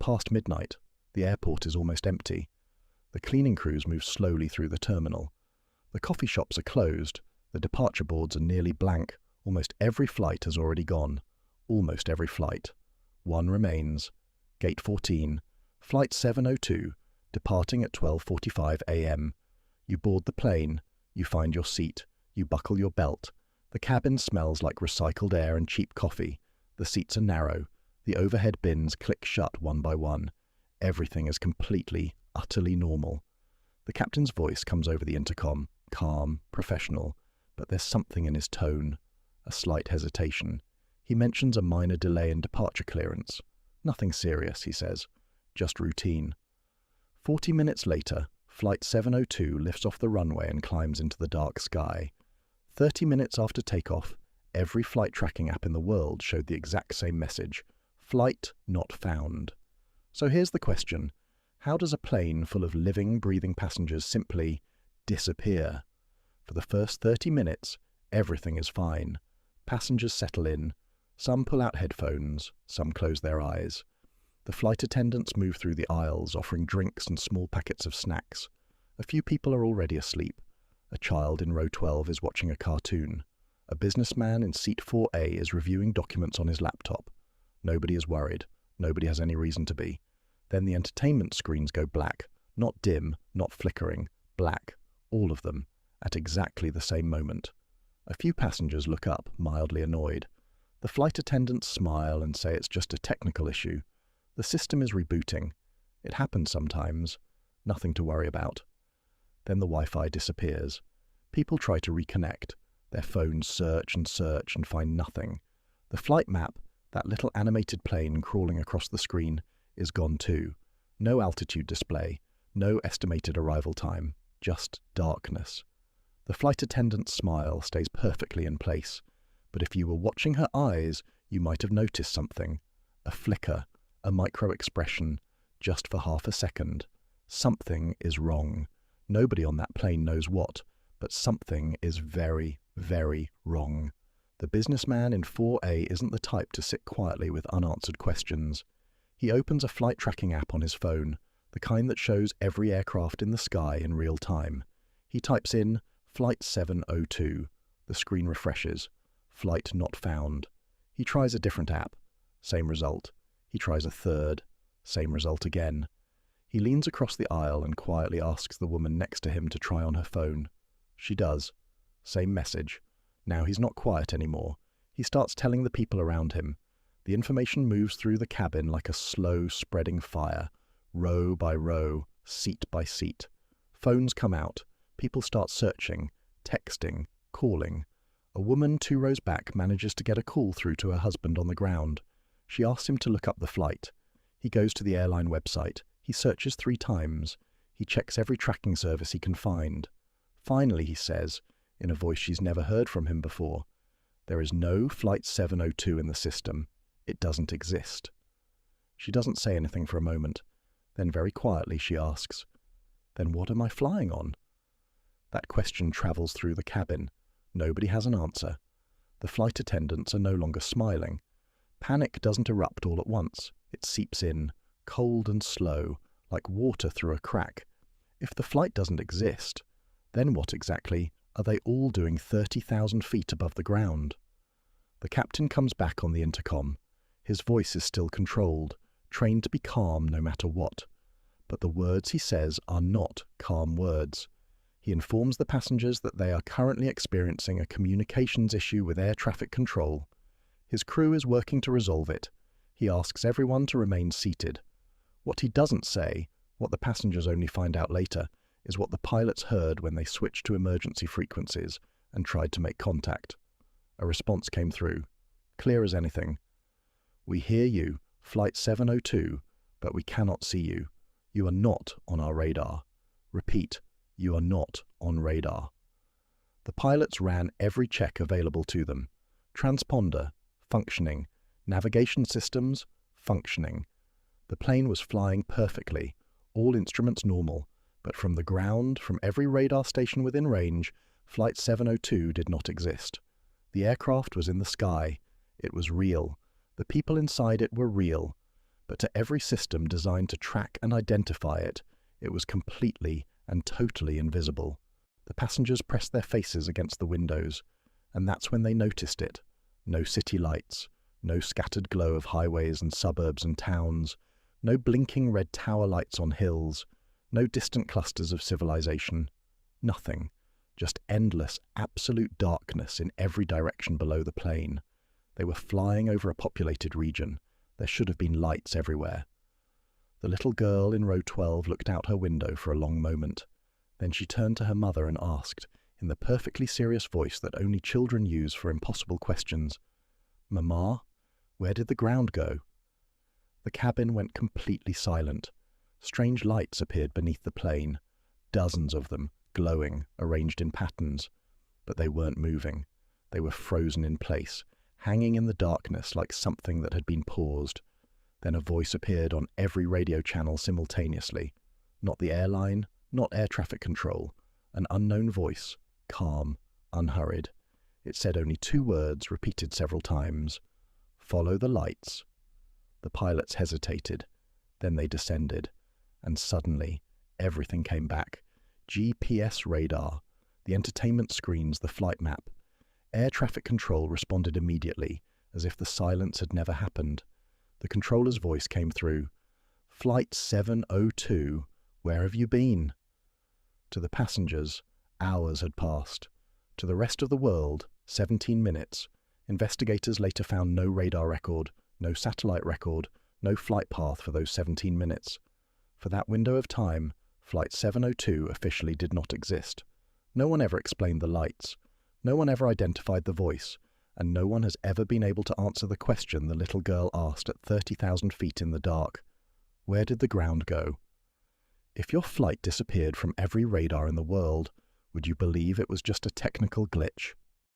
past midnight. The airport is almost empty. The cleaning crews move slowly through the terminal. The coffee shops are closed. The departure boards are nearly blank. Almost every flight has already gone. Almost every flight. One remains. Gate 14. Flight 702, departing at 12:45 a.m. You board the plane. You find your seat. You buckle your belt. The cabin smells like recycled air and cheap coffee. The seats are narrow. The overhead bins click shut one by one. Everything is completely, utterly normal. The captain's voice comes over the intercom, calm, professional, but there's something in his tone, a slight hesitation. He mentions a minor delay in departure clearance. Nothing serious, he says, just routine. 40 minutes later, Flight 702 lifts off the runway and climbs into the dark sky. 30 minutes after takeoff, every flight tracking app in the world showed the exact same message: flight not found. So here's the question: how does a plane full of living, breathing passengers simply disappear? For the first 30 minutes, everything is fine. Passengers settle in. Some pull out headphones, some close their eyes. The flight attendants move through the aisles, offering drinks and small packets of snacks. A few people are already asleep. A child in row 12 is watching a cartoon. A businessman in seat 4A is reviewing documents on his laptop. Nobody is worried. Nobody has any reason to be. Then the entertainment screens go black. Not dim, not flickering. Black. All of them. At exactly the same moment. A few passengers look up, mildly annoyed. The flight attendants smile and say it's just a technical issue. The system is rebooting. It happens sometimes. Nothing to worry about. Then the Wi-Fi disappears. People try to reconnect. Their phones search and find nothing. The flight map, that little animated plane crawling across the screen, is gone too. No altitude display. No estimated arrival time. Just darkness. The flight attendant's smile stays perfectly in place. But if you were watching her eyes, you might have noticed something. A flicker. A micro-expression, just for half a second. Something is wrong. Nobody on that plane knows what, but something is very, very wrong. The businessman in 4A isn't the type to sit quietly with unanswered questions. He opens a flight tracking app on his phone, the kind that shows every aircraft in the sky in real time. He types in Flight 702. The screen refreshes. Flight not found. He tries a different app. Same result. He tries a third. Same result again. He leans across the aisle and quietly asks the woman next to him to try on her phone. She does. Same message. Now he's not quiet anymore. He starts telling the people around him. The information moves through the cabin like a slow, spreading fire, row by row, seat by seat. Phones come out. People start searching, texting, calling. A woman 2 rows back manages to get a call through to her husband on the ground. She asks him to look up the flight. He goes to the airline website. He searches 3 times. He checks every tracking service he can find. Finally, he says, in a voice she's never heard from him before, "There is no Flight 702 in the system. It doesn't exist." She doesn't say anything for a moment. Then very quietly she asks, "Then what am I flying on?" That question travels through the cabin. Nobody has an answer. The flight attendants are no longer smiling. Panic doesn't erupt all at once. It seeps in, cold and slow, like water through a crack. If the flight doesn't exist, then what exactly are they all doing 30,000 feet above the ground? The captain comes back on the intercom. His voice is still controlled, trained to be calm no matter what. But the words he says are not calm words. He informs the passengers that they are currently experiencing a communications issue with air traffic control. His crew is working to resolve it. He asks everyone to remain seated. What he doesn't say, what the passengers only find out later, is what the pilots heard when they switched to emergency frequencies and tried to make contact. A response came through, clear as anything. "We hear you, Flight 702, but we cannot see you. You are not on our radar. Repeat, you are not on radar." The pilots ran every check available to them. Transponder, functioning. Navigation systems, functioning. The plane was flying perfectly, all instruments normal, but from the ground, from every radar station within range, Flight 702 did not exist. The aircraft was in the sky. It was real. The people inside it were real. but to every system designed to track and identify it, it was completely and totally invisible. The passengers pressed their faces against the windows, and that's when they noticed it. No city lights, no scattered glow of highways and suburbs and towns, no blinking red tower lights on hills, no distant clusters of civilization. Nothing. Just endless, absolute darkness in every direction below the plane. They were flying over a populated region. There should have been lights everywhere. The little girl in row 12 looked out her window for a long moment. Then she turned to her mother and asked, in the perfectly serious voice that only children use for impossible questions, "Mama, where did the ground go?" The cabin went completely silent. Strange lights appeared beneath the plane, dozens of them, glowing, arranged in patterns. But they weren't moving. They were frozen in place, hanging in the darkness like something that had been paused. Then a voice appeared on every radio channel simultaneously. Not the airline, not air traffic control. An unknown voice, calm, unhurried. It said only 2 words, repeated several times. "Follow the lights." The pilots hesitated. Then they descended. And suddenly, everything came back. GPS radar, the entertainment screens, the flight map. Air traffic control responded immediately, as if the silence had never happened. The controller's voice came through. "Flight 702, where have you been?" To the passengers, hours had passed. To the rest of the world, 17 minutes. Investigators later found no radar record, no satellite record, no flight path for those 17 minutes. For that window of time, Flight 702 officially did not exist. No one ever explained the lights. No one ever identified the voice. And no one has ever been able to answer the question the little girl asked at 30,000 feet in the dark. Where did the ground go? If your flight disappeared from every radar in the world, would you believe it was just a technical glitch?